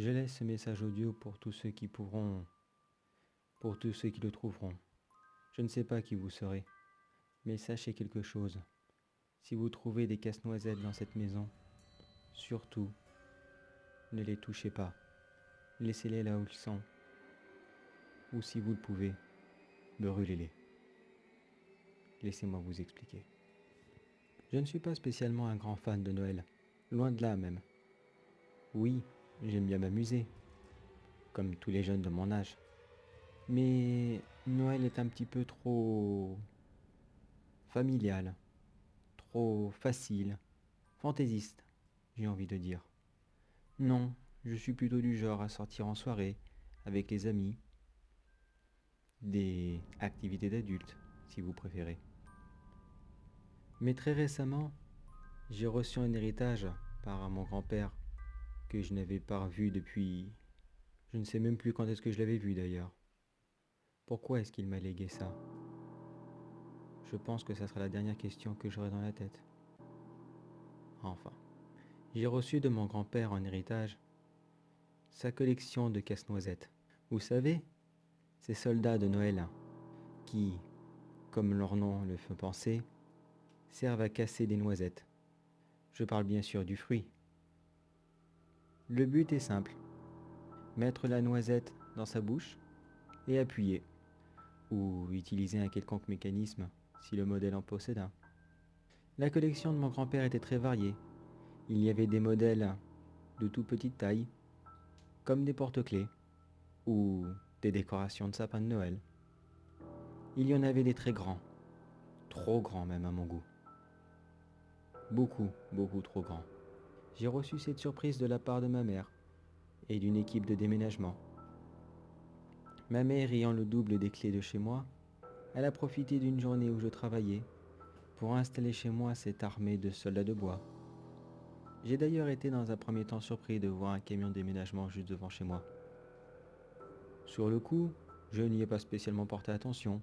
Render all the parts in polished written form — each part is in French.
Je laisse ce message audio pour tous ceux qui pourront, pour tous ceux qui le trouveront. Je ne sais pas qui vous serez, mais sachez quelque chose. Si vous trouvez des casse-noisettes dans cette maison, surtout, ne les touchez pas. Laissez-les là où ils sont. Ou si vous le pouvez, brûlez-les. Laissez-moi vous expliquer. Je ne suis pas spécialement un grand fan de Noël, loin de là même. Oui, j'aime bien m'amuser, comme tous les jeunes de mon âge. Mais Noël est un petit peu trop familial, trop facile, fantaisiste, j'ai envie de dire. Non, je suis plutôt du genre à sortir en soirée, avec les amis, des activités d'adultes, si vous préférez. Mais très récemment, j'ai reçu un héritage par mon grand-père que je n'avais pas revu depuis... Je ne sais même plus quand est-ce que je l'avais vu d'ailleurs. Pourquoi est-ce qu'il m'a légué ça? Je pense que ça sera la dernière question que j'aurai dans la tête. Enfin, j'ai reçu de mon grand-père en héritage sa collection de casse-noisettes. Vous savez, ces soldats de Noël qui, comme leur nom le fait penser, servent à casser des noisettes. Je parle bien sûr du fruit. Le but est simple. Mettre la noisette dans sa bouche et appuyer, ou utiliser un quelconque mécanisme si le modèle en possède un. La collection de mon grand-père était très variée. Il y avait des modèles de toute petite taille, comme des porte-clés, ou des décorations de sapin de Noël. Il y en avait des très grands, trop grands même à mon goût. Beaucoup, beaucoup trop grands. J'ai reçu cette surprise de la part de ma mère et d'une équipe de déménagement. Ma mère ayant le double des clés de chez moi, elle a profité d'une journée où je travaillais pour installer chez moi cette armée de soldats de bois. J'ai d'ailleurs été dans un premier temps surpris de voir un camion de déménagement juste devant chez moi. Sur le coup, je n'y ai pas spécialement porté attention.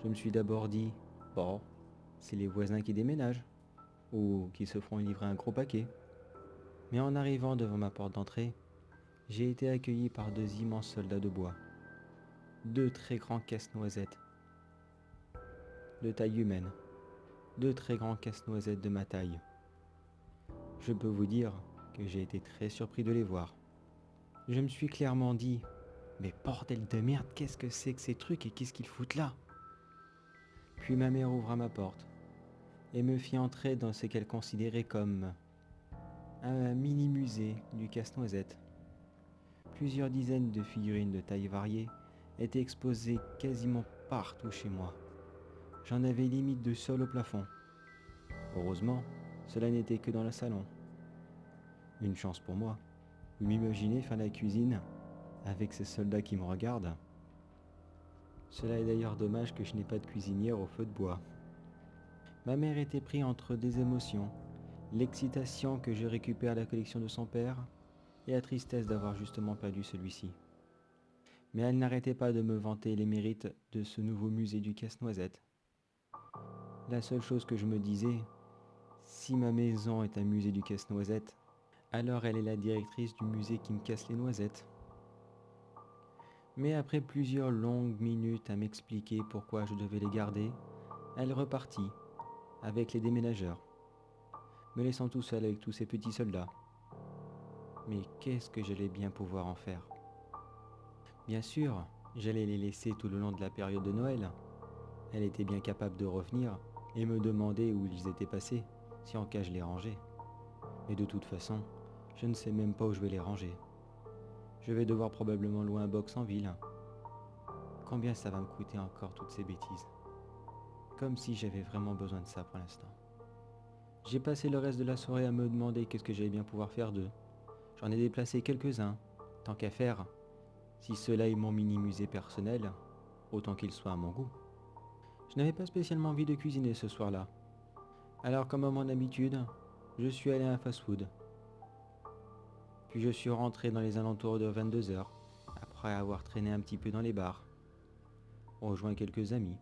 Je me suis d'abord dit, bon, c'est les voisins qui déménagent, ou qui se feront livrer un gros paquet. Mais en arrivant devant ma porte d'entrée, j'ai été accueilli par deux immenses soldats de bois. Deux très grands casse-noisettes, de taille humaine. Deux très grands casse-noisettes de ma taille. Je peux vous dire que j'ai été très surpris de les voir. Je me suis clairement dit, mais bordel de merde, qu'est-ce que c'est que ces trucs et qu'est-ce qu'ils foutent là? Puis ma mère ouvra ma porte et me fit entrer dans ce qu'elle considérait comme un mini-musée du casse-noisette. Plusieurs dizaines de figurines de tailles variées étaient exposées quasiment partout chez moi. J'en avais limite de sol au plafond. Heureusement, cela n'était que dans le salon. Une chance pour moi. Vous m'imaginez faire la cuisine avec ces soldats qui me regardent? Cela est d'ailleurs dommage que je n'ai pas de cuisinière au feu de bois. Ma mère était prise entre des émotions, l'excitation que je récupère la collection de son père et la tristesse d'avoir justement perdu celui-ci. Mais elle n'arrêtait pas de me vanter les mérites de ce nouveau musée du casse-noisette. La seule chose que je me disais, si ma maison est un musée du casse-noisette, alors elle est la directrice du musée qui me casse les noisettes. Mais après plusieurs longues minutes à m'expliquer pourquoi je devais les garder, elle repartit avec les déménageurs, me laissant tout seul avec tous ces petits soldats. Mais qu'est-ce que j'allais bien pouvoir en faire? Bien sûr, j'allais les laisser tout le long de la période de Noël. Elle était bien capable de revenir et me demander où ils étaient passés, si en cas je les rangeais. Mais de toute façon, je ne sais même pas où je vais les ranger. Je vais devoir probablement louer un box en ville. Combien ça va me coûter encore toutes ces bêtises? Comme si j'avais vraiment besoin de ça pour l'instant. J'ai passé le reste de la soirée à me demander qu'est-ce que j'allais bien pouvoir faire d'eux. J'en ai déplacé quelques-uns, tant qu'à faire. Si cela est mon mini-musée personnel, autant qu'il soit à mon goût. Je n'avais pas spécialement envie de cuisiner ce soir-là. Alors comme à mon habitude, je suis allé à un fast-food. Puis je suis rentré dans les alentours de 22 heures, après avoir traîné un petit peu dans les bars, rejoint quelques amis.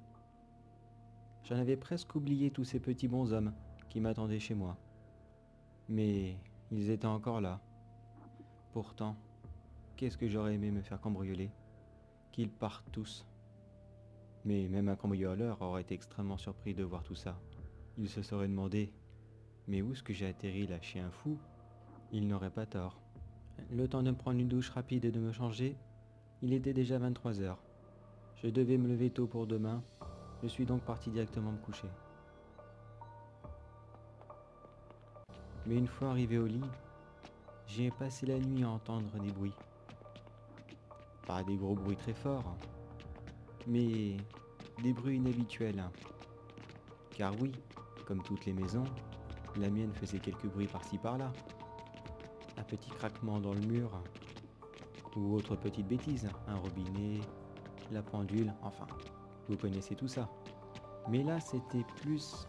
J'en avais presque oublié tous ces petits bonshommes qui m'attendaient chez moi. Mais ils étaient encore là. Pourtant, qu'est-ce que j'aurais aimé me faire cambrioler. Qu'ils partent tous. Mais même un cambrioleur aurait été extrêmement surpris de voir tout ça. Il se serait demandé, mais où est-ce que j'ai atterri là, chez un fou? Il n'aurait pas tort. Le temps de me prendre une douche rapide et de me changer, il était déjà 23 heures. Je devais me lever tôt pour demain, je suis donc parti directement me coucher. Mais une fois arrivé au lit, j'ai passé la nuit à entendre des bruits. Pas des gros bruits très forts, mais des bruits inhabituels. Car oui, comme toutes les maisons, la mienne faisait quelques bruits par-ci par-là. Un petit craquement dans le mur, ou autre petite bêtise, un robinet, la pendule, enfin, vous connaissez tout ça. Mais là, c'était plus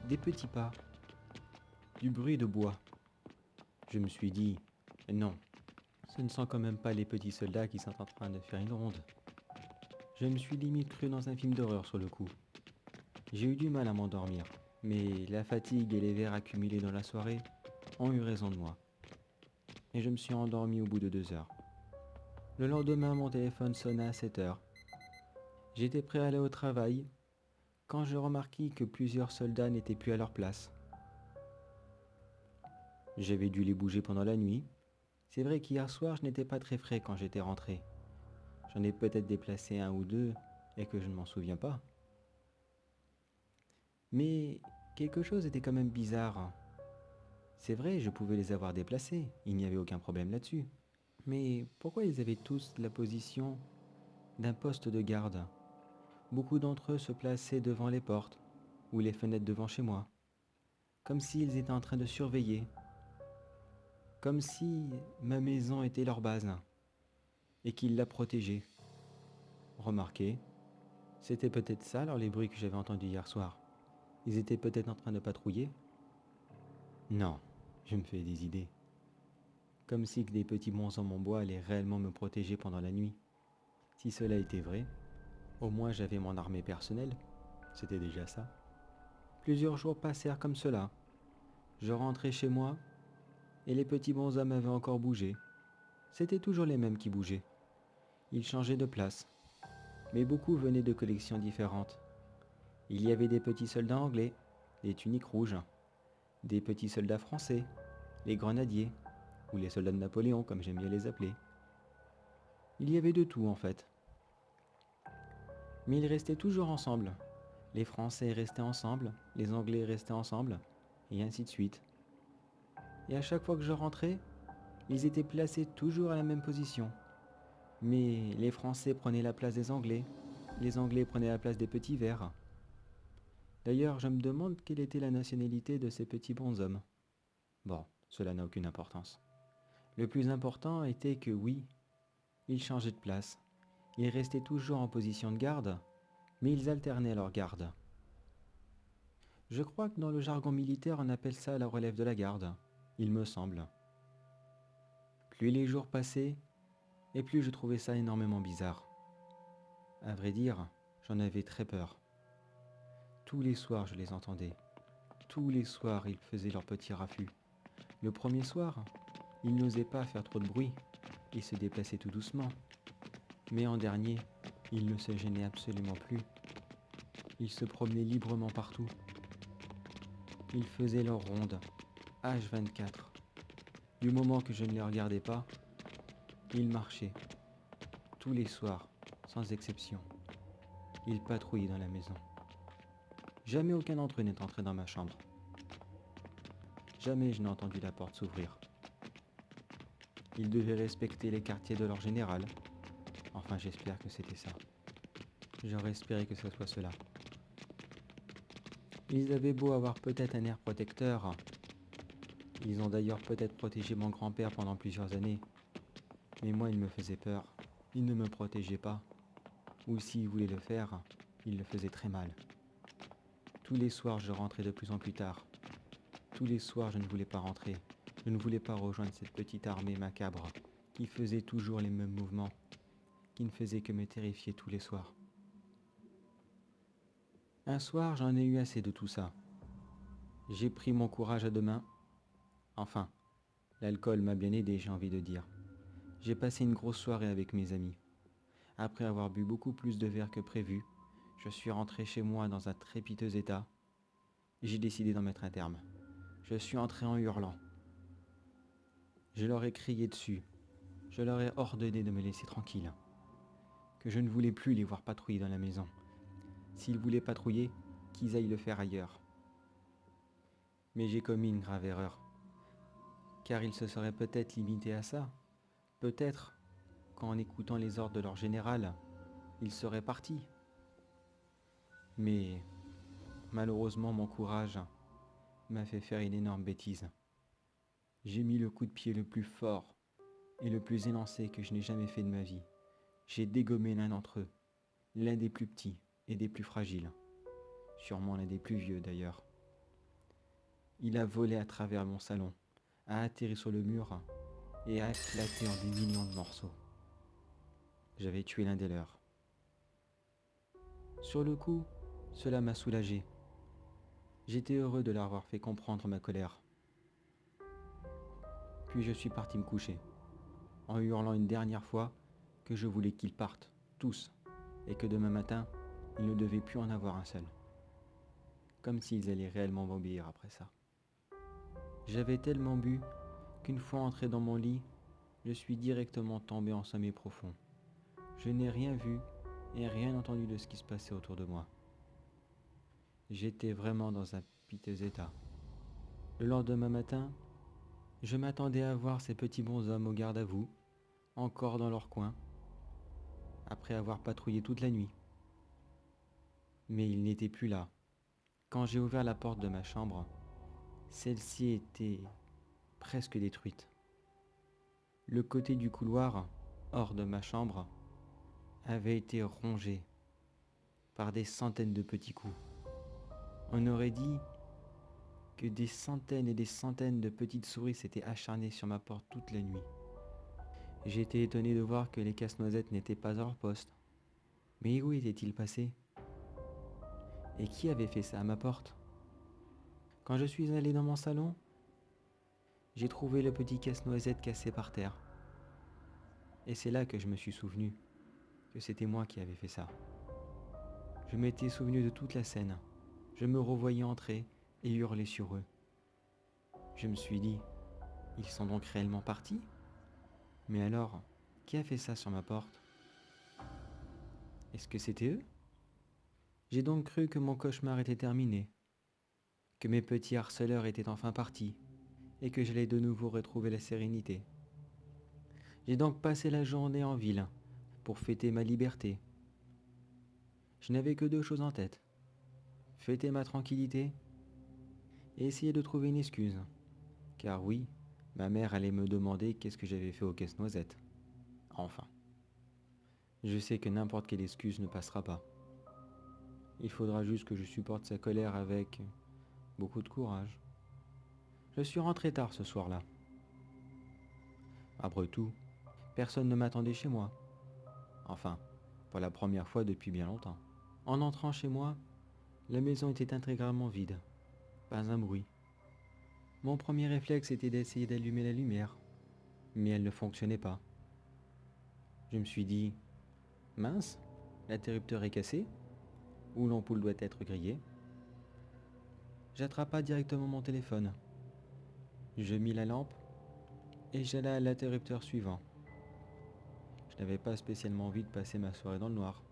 des petits pas, du bruit de bois. Je me suis dit, non, ce ne sont quand même pas les petits soldats qui sont en train de faire une ronde. Je me suis limite cru dans un film d'horreur sur le coup. J'ai eu du mal à m'endormir, mais la fatigue et les verres accumulés dans la soirée ont eu raison de moi. Et je me suis endormi au bout de 2 heures. Le lendemain, mon téléphone sonna à 7 heures. J'étais prêt à aller au travail quand je remarquai que plusieurs soldats n'étaient plus à leur place. J'avais dû les bouger pendant la nuit. C'est vrai qu'hier soir, je n'étais pas très frais quand j'étais rentré. J'en ai peut-être déplacé un ou deux et que je ne m'en souviens pas. Mais quelque chose était quand même bizarre. C'est vrai, je pouvais les avoir déplacés, il n'y avait aucun problème là-dessus. Mais pourquoi ils avaient tous la position d'un poste de garde? Beaucoup d'entre eux se plaçaient devant les portes ou les fenêtres devant chez moi, comme s'ils étaient en train de surveiller, comme si ma maison était leur base et qu'ils la protégeaient. Remarquez, c'était peut-être ça alors les bruits que j'avais entendus hier soir. Ils étaient peut-être en train de patrouiller? Non, je me fais des idées. Comme si que des petits bonshommes en bois allaient réellement me protéger pendant la nuit. Si cela était vrai, au moins j'avais mon armée personnelle, c'était déjà ça. Plusieurs jours passèrent comme cela. Je rentrais chez moi, et les petits bonshommes avaient encore bougé. C'étaient toujours les mêmes qui bougeaient. Ils changeaient de place, mais beaucoup venaient de collections différentes. Il y avait des petits soldats anglais, des tuniques rouges, des petits soldats français, les grenadiers, ou les soldats de Napoléon comme j'aime bien les appeler. Il y avait de tout en fait. Mais ils restaient toujours ensemble. Les Français restaient ensemble, les Anglais restaient ensemble, et ainsi de suite. Et à chaque fois que je rentrais, ils étaient placés toujours à la même position. Mais les Français prenaient la place des Anglais, les Anglais prenaient la place des petits verts. D'ailleurs, je me demande quelle était la nationalité de ces petits bonshommes. Bon, cela n'a aucune importance. Le plus important était que oui, ils changeaient de place. Ils restaient toujours en position de garde, mais ils alternaient leur garde. Je crois que dans le jargon militaire, on appelle ça la relève de la garde, il me semble. Plus les jours passaient, et plus je trouvais ça énormément bizarre. À vrai dire, j'en avais très peur. Tous les soirs, je les entendais. Tous les soirs, ils faisaient leur petit raffut. Le premier soir, ils n'osaient pas faire trop de bruit. Ils se déplaçaient tout doucement. Mais en dernier, ils ne se gênaient absolument plus. Ils se promenaient librement partout. Ils faisaient leur ronde, H24. Du moment que je ne les regardais pas, ils marchaient. Tous les soirs, sans exception. Ils patrouillaient dans la maison. Jamais aucun d'entre eux n'est entré dans ma chambre. Jamais je n'ai entendu la porte s'ouvrir. Ils devaient respecter les quartiers de leur général. Enfin, j'espère que c'était ça. J'aurais espéré que ce soit cela. Ils avaient beau avoir peut-être un air protecteur. Ils ont d'ailleurs peut-être protégé mon grand-père pendant plusieurs années. Mais moi, ils me faisaient peur. Ils ne me protégeaient pas. Ou s'ils voulaient le faire, ils le faisaient très mal. Tous les soirs, je rentrais de plus en plus tard. Tous les soirs, je ne voulais pas rentrer. Je ne voulais pas rejoindre cette petite armée macabre qui faisait toujours les mêmes mouvements, qui ne faisait que me terrifier tous les soirs. Un soir, j'en ai eu assez de tout ça. J'ai pris mon courage à deux mains. Enfin, l'alcool m'a bien aidé, j'ai envie de dire. J'ai passé une grosse soirée avec mes amis. Après avoir bu beaucoup plus de verre que prévu, je suis rentré chez moi dans un trépideux état et j'ai décidé d'en mettre un terme. Je suis entré en hurlant. Je leur ai crié dessus. Je leur ai ordonné de me laisser tranquille. Que je ne voulais plus les voir patrouiller dans la maison. S'ils voulaient patrouiller, qu'ils aillent le faire ailleurs. Mais j'ai commis une grave erreur. Car ils se seraient peut-être limités à ça. Peut-être qu'en écoutant les ordres de leur général, ils seraient partis. Mais malheureusement, mon courage m'a fait faire une énorme bêtise. J'ai mis le coup de pied le plus fort et le plus élancé que je n'ai jamais fait de ma vie. J'ai dégommé l'un d'entre eux, l'un des plus petits et des plus fragiles, sûrement l'un des plus vieux d'ailleurs. Il a volé à travers mon salon, a atterri sur le mur et a éclaté en des millions de morceaux. J'avais tué l'un des leurs. Sur le coup, cela m'a soulagé. J'étais heureux de leur avoir fait comprendre ma colère. Puis je suis parti me coucher, en hurlant une dernière fois que je voulais qu'ils partent, tous, et que demain matin, il ne devait plus en avoir un seul. Comme s'ils allaient réellement m'obéir après ça. J'avais tellement bu qu'une fois entré dans mon lit, je suis directement tombé en sommeil profond. Je n'ai rien vu et rien entendu de ce qui se passait autour de moi. J'étais vraiment dans un piteux état. Le lendemain matin, je m'attendais à voir ces petits bonshommes au garde à vous, encore dans leur coin, après avoir patrouillé toute la nuit. Mais ils n'étaient plus là. Quand j'ai ouvert la porte de ma chambre, celle-ci était presque détruite. Le côté du couloir, hors de ma chambre, avait été rongé par des centaines de petits coups. On aurait dit que des centaines et des centaines de petites souris s'étaient acharnées sur ma porte toute la nuit. J'ai été étonné de voir que les casse-noisettes n'étaient pas à leur poste. Mais où étaient-ils passés? Et qui avait fait ça à ma porte? Quand je suis allé dans mon salon, j'ai trouvé le petit casse-noisette cassé par terre. Et c'est là que je me suis souvenu que c'était moi qui avais fait ça. Je m'étais souvenu de toute la scène. Je me revoyais entrer et hurler sur eux. Je me suis dit, ils sont donc réellement partis? Mais alors, qui a fait ça sur ma porte? Est-ce que c'était eux? J'ai donc cru que mon cauchemar était terminé, que mes petits harceleurs étaient enfin partis, et que j'allais de nouveau retrouver la sérénité. J'ai donc passé la journée en ville, pour fêter ma liberté. Je n'avais que deux choses en tête. Fêter ma tranquillité, et essayer de trouver une excuse. Car oui, ma mère allait me demander qu'est-ce que j'avais fait au casse-noisette. Enfin. Je sais que n'importe quelle excuse ne passera pas. Il faudra juste que je supporte sa colère avec beaucoup de courage. Je suis rentré tard ce soir-là. Après tout, personne ne m'attendait chez moi. Enfin, pour la première fois depuis bien longtemps. En entrant chez moi, la maison était intégralement vide. Pas un bruit. Mon premier réflexe était d'essayer d'allumer la lumière, mais elle ne fonctionnait pas. Je me suis dit, mince, l'interrupteur est cassé, ou l'ampoule doit être grillée. J'attrapa directement mon téléphone. Je mis la lampe et j'allai à l'interrupteur suivant. Je n'avais pas spécialement envie de passer ma soirée dans le noir.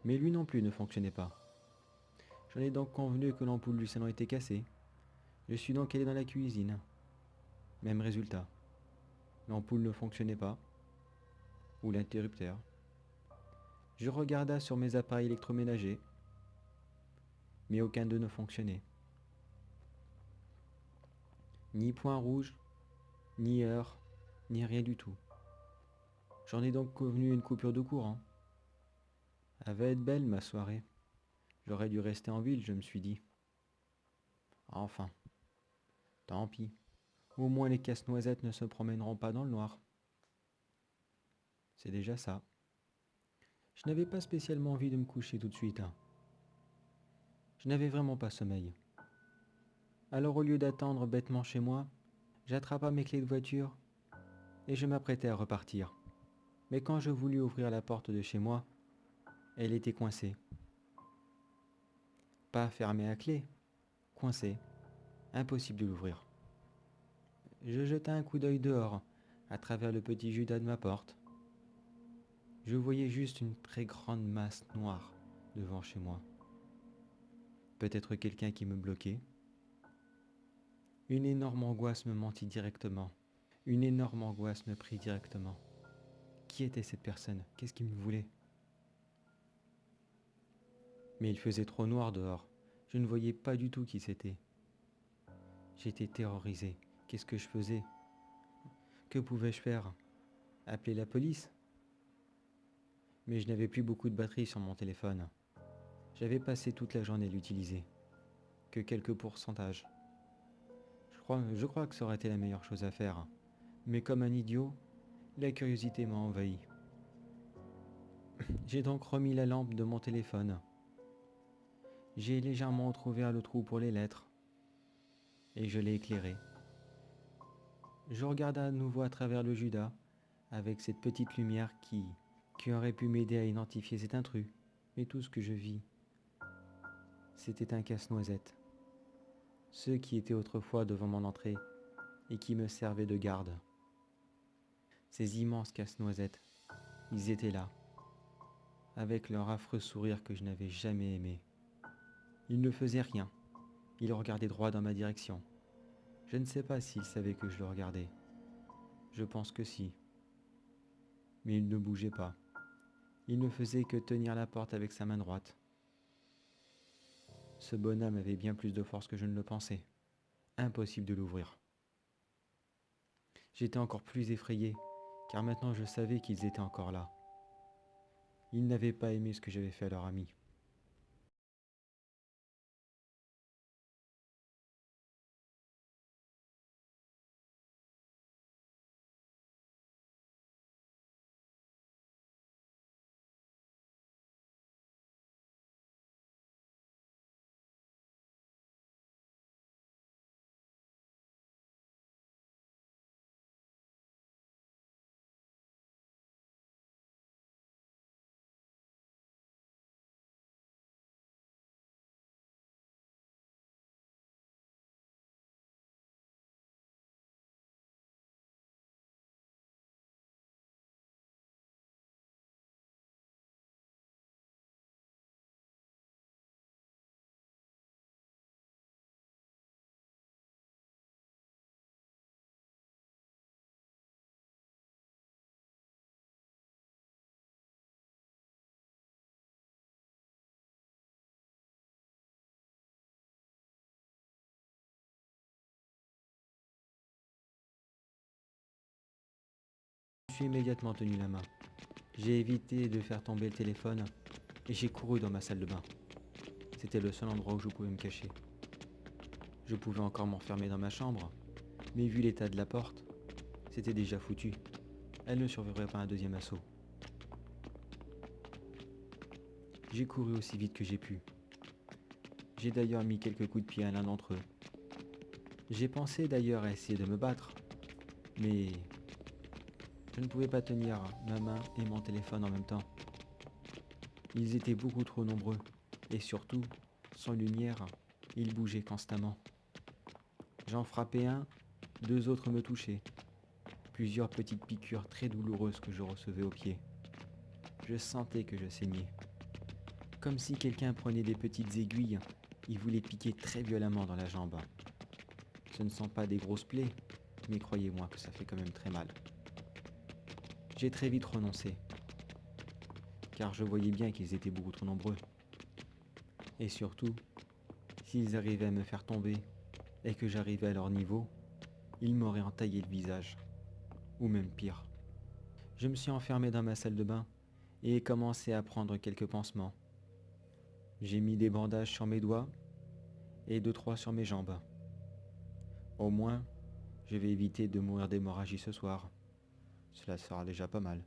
Mais lui non plus ne fonctionnait pas. J'en ai donc convenu que l'ampoule du salon était cassée. Je suis donc allé dans la cuisine. Même résultat. L'ampoule ne fonctionnait pas. Ou l'interrupteur. Je regarda sur mes appareils électroménagers. Mais aucun d'eux ne fonctionnait. Ni point rouge, ni heure, ni rien du tout. J'en ai donc convenu une coupure de courant. Elle va être belle ma soirée. J'aurais dû rester en ville, je me suis dit. Enfin, tant pis. Au moins les casse-noisettes ne se promèneront pas dans le noir. C'est déjà ça. Je n'avais pas spécialement envie de me coucher tout de suite. Je n'avais vraiment pas sommeil. Alors au lieu d'attendre bêtement chez moi, j'attrapa mes clés de voiture et je m'apprêtais à repartir. Mais quand je voulus ouvrir la porte de chez moi, elle était coincée. Pas fermée à clé, coincée, impossible de l'ouvrir. Je jetai un coup d'œil dehors, à travers le petit judas de ma porte. Je voyais juste une très grande masse noire devant chez moi. Peut-être quelqu'un qui me bloquait. Une énorme angoisse me mentit directement. Une énorme angoisse me prit directement. Qui était cette personne? Qu'est-ce qu'il me voulait? Mais il faisait trop noir dehors. Je ne voyais pas du tout qui c'était. J'étais terrorisé. Qu'est-ce que je faisais? Que pouvais-je faire? Appeler la police? Mais je n'avais plus beaucoup de batterie sur mon téléphone. J'avais passé toute la journée à l'utiliser. Que quelques pourcentages. Je crois que ça aurait été la meilleure chose à faire. Mais comme un idiot, la curiosité m'a envahi. J'ai donc remis la lampe de mon téléphone. J'ai légèrement entrouvert le trou pour les lettres. Et je l'ai éclairé. Je regardai à nouveau à travers le judas, avec cette petite lumière qui aurait pu m'aider à identifier cet intrus. Mais tout ce que je vis, c'était un casse-noisette. Ceux qui étaient autrefois devant mon entrée et qui me servaient de garde. Ces immenses casse-noisettes, ils étaient là, avec leur affreux sourire que je n'avais jamais aimé. Ils ne faisaient rien, ils regardaient droit dans ma direction. Je ne sais pas s'ils savaient que je le regardais. Je pense que si. Mais il ne bougeait pas. Il ne faisait que tenir la porte avec sa main droite. Ce bonhomme avait bien plus de force que je ne le pensais. Impossible de l'ouvrir. J'étais encore plus effrayé, car maintenant je savais qu'ils étaient encore là. Ils n'avaient pas aimé ce que j'avais fait à leur ami. Je suis immédiatement tenu la main. J'ai évité de faire tomber le téléphone et j'ai couru dans ma salle de bain. C'était le seul endroit où je pouvais me cacher. Je pouvais encore m'enfermer dans ma chambre, mais vu l'état de la porte, c'était déjà foutu. Elle ne survivrait pas à un deuxième assaut. J'ai couru aussi vite que j'ai pu. J'ai d'ailleurs mis quelques coups de pied à l'un d'entre eux. J'ai pensé d'ailleurs à essayer de me battre, mais je ne pouvais pas tenir ma main et mon téléphone en même temps. Ils étaient beaucoup trop nombreux, et surtout, sans lumière, ils bougeaient constamment. J'en frappais un, deux autres me touchaient. Plusieurs petites piqûres très douloureuses que je recevais aux pieds. Je sentais que je saignais. Comme si quelqu'un prenait des petites aiguilles, il voulait piquer très violemment dans la jambe. Ce ne sont pas des grosses plaies, mais croyez-moi que ça fait quand même très mal. J'ai très vite renoncé, car je voyais bien qu'ils étaient beaucoup trop nombreux. Et surtout, s'ils arrivaient à me faire tomber et que j'arrivais à leur niveau, ils m'auraient entaillé le visage, ou même pire. Je me suis enfermé dans ma salle de bain et ai commencé à prendre quelques pansements. J'ai mis des bandages sur mes doigts et 2-3 sur mes jambes. Au moins, je vais éviter de mourir d'hémorragie ce soir. Cela sera déjà pas mal.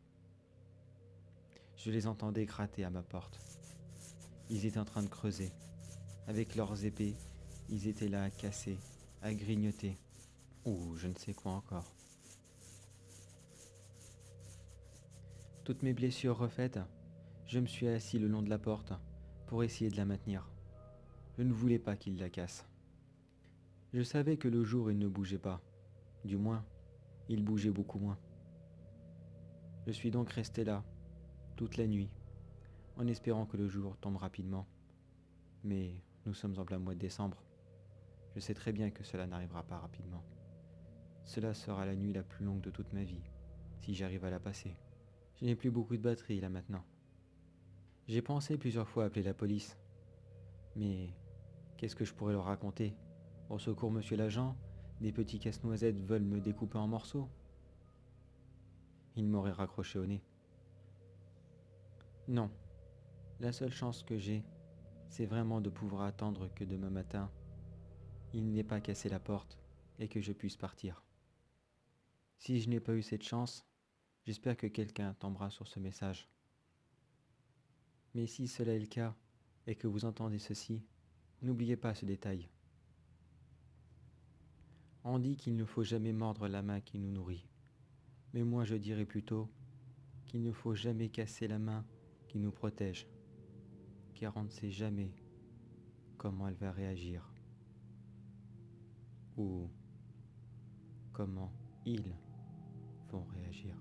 Je les entendais gratter à ma porte. Ils étaient en train de creuser. Avec leurs épées, ils étaient là à casser, à grignoter, ou je ne sais quoi encore. Toutes mes blessures refaites, je me suis assis le long de la porte pour essayer de la maintenir. Je ne voulais pas qu'il la casse. Je savais que le jour il ne bougeait pas. Du moins, il bougeait beaucoup moins. Je suis donc resté là, toute la nuit, en espérant que le jour tombe rapidement. Mais nous sommes en plein mois de décembre. Je sais très bien que cela n'arrivera pas rapidement. Cela sera la nuit la plus longue de toute ma vie, si j'arrive à la passer. Je n'ai plus beaucoup de batterie là maintenant. J'ai pensé plusieurs fois appeler la police. Mais qu'est-ce que je pourrais leur raconter? Au secours, monsieur l'agent, des petits casse-noisettes veulent me découper en morceaux. Ils m'auraient raccroché au nez. Non, la seule chance que j'ai, c'est vraiment de pouvoir attendre que demain matin, il n'ait pas cassé la porte et que je puisse partir. Si je n'ai pas eu cette chance, j'espère que quelqu'un tombera sur ce message. Mais si cela est le cas et que vous entendez ceci, n'oubliez pas ce détail. On dit qu'il ne faut jamais mordre la main qui nous nourrit. Mais moi je dirais plutôt qu'il ne faut jamais casser la main qui nous protège, car on ne sait jamais comment elle va réagir ou comment ils vont réagir.